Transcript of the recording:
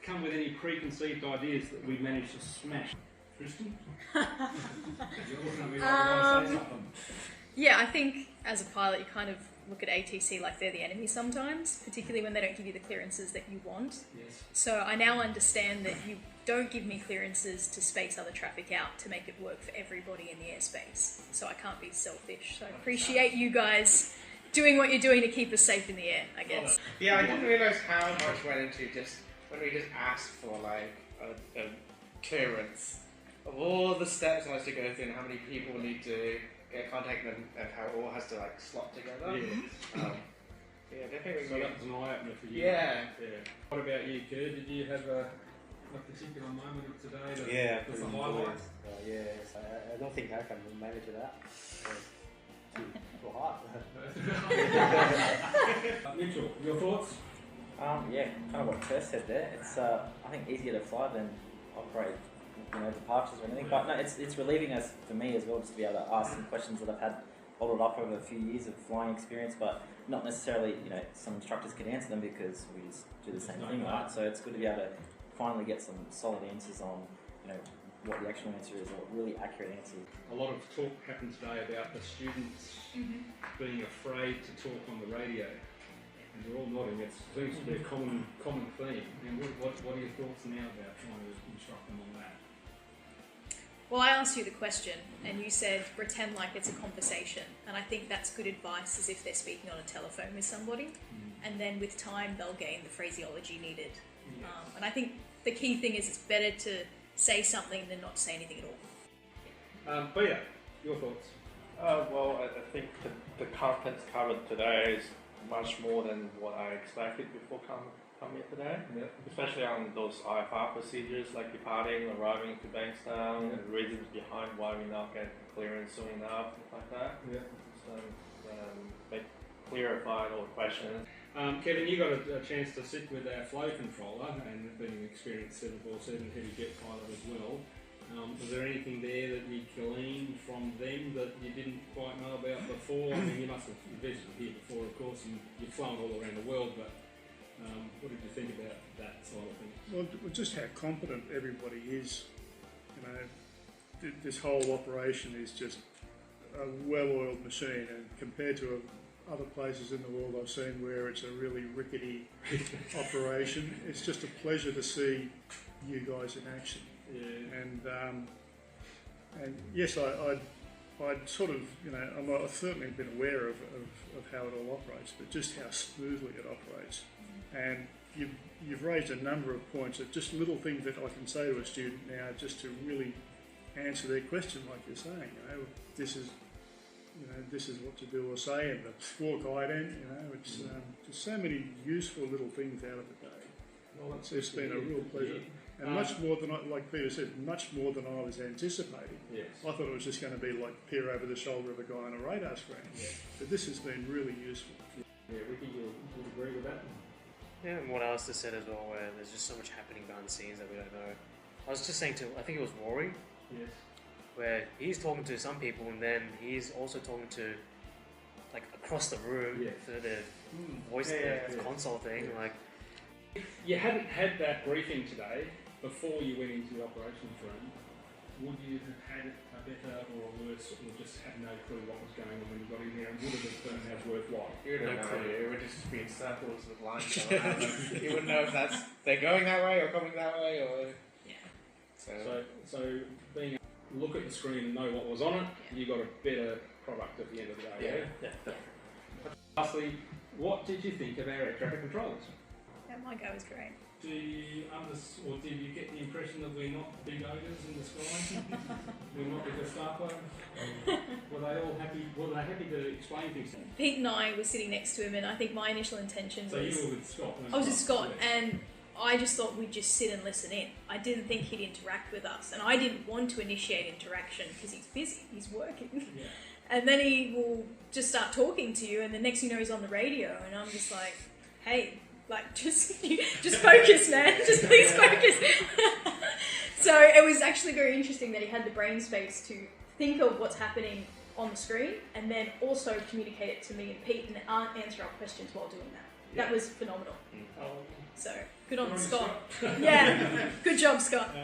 come with any preconceived ideas that we managed to smash? Tristan? You're looking at me like you want to say something. Yeah, I think as a pilot you kind of look at ATC like they're the enemy sometimes, particularly when they don't give you the clearances that you want. Yes. So I now understand that you don't give me clearances to space other traffic out to make it work for everybody in the airspace. So I can't be selfish. So I appreciate you guys doing what you're doing to keep us safe in the air, I guess. Yeah, I didn't realise how much went into just when we just asked for like a clearance of all the steps I has to go through and how many people need to contact them and how it all has to like slot together. Yeah. Yeah, definitely. So that was an eye-opener for you. Yeah. What about you, Kerr? Did you have a particular moment of today that was a highlight? Yes, I don't think I can manage that. Too hard. Mitchell, your thoughts? Yeah, kind of what Kerr said there. It's I think easier to fly than operate, departures or anything. But no, it's relieving us for me as well, just to be able to ask some questions that I've had bottled up over a few years of flying experience, but not necessarily some instructors can answer them because we just do the same thing, right? So it's good to be able to finally get some solid answers on what the actual answer is, or what really accurate answer is. A lot of talk happened today about the students being afraid to talk on the radio. And we're all nodding, it seems to be a common theme. And what are your thoughts now about trying to instruct them on that? Well, I asked you the question and you said pretend like it's a conversation, and I think that's good advice as if they're speaking on a telephone with somebody, and then with time they'll gain the phraseology needed. Yes. And I think the key thing is it's better to say something than not say anything at all. Peter, your thoughts? Well, I think the content covered today is much more than what I expected before coming here today. Yeah. Especially on those IFR procedures like departing, arriving to Bankstown, and reasons behind why we not get clearance soon enough, stuff like that. Yeah. So they clarified all the questions. Kevin, you got a chance to sit with our flow controller and being an experienced 747 heavy jet pilot as well. Was there anything there that you gleaned from them that you didn't quite know about before? I mean, you must have visited here before, of course, and you've flown all around the world, but what did you think about that side of things? Well, just how competent everybody is. This whole operation is just a well-oiled machine, and compared to other places in the world I've seen where it's a really rickety operation, it's just a pleasure to see you guys in action. Yeah. And yes, I'd sort of, I've certainly been aware of how it all operates, but just how smoothly it operates. And you've raised a number of points of just little things that I can say to a student now just to really answer their question, like you're saying. This is what to do or say, and the squawk ident. It's just so many useful little things out of the day. Well, it's been a real pleasure. And much more than, like Peter said, much more than I was anticipating. Yes. I thought it was just going to be like peer over the shoulder of a guy on a radar screen. Yeah. But this has been really useful. Yeah, Ricky, you would agree with that? Yeah, and what Alistair said as well, where there's just so much happening behind the scenes that we don't know. I was just saying I think it was Rory, yes, where he's talking to some people and then he's also talking to, like, across the room for the voice console thing. Yeah. Like, if you hadn't had that briefing today, before you went into the operations room, would you have had a better or a worse, or just had no clue what was going on when you got in there, and would it have turned out worthwhile? You would have no clue. It would just be in circles with lines going around them. You wouldn't know if they're going that way or coming that way, or... Yeah. So being able to look at the screen and know what was on it, you got a better product at the end of the day. Yeah. Lastly, what did you think of our air traffic controllers? My go was great. Did you get the impression that we're not big ogres in the sky? We're not the Gestapo? Were they all happy? Were they happy to explain things? Pete and I were sitting next to him, and I think my initial intention was... So you were with Scott? I was with Scott, and I just thought we'd just sit and listen in. I didn't think he'd interact with us, and I didn't want to initiate interaction because he's busy, he's working. Yeah. And then he will just start talking to you, and the next thing you know he's on the radio, and I'm just like, hey... Like, just focus, man. Just please focus. So it was actually very interesting that he had the brain space to think of what's happening on the screen and then also communicate it to me and Pete and answer our questions while doing that. That was phenomenal. So good on Good on you, Scott. Yeah, good job, Scott.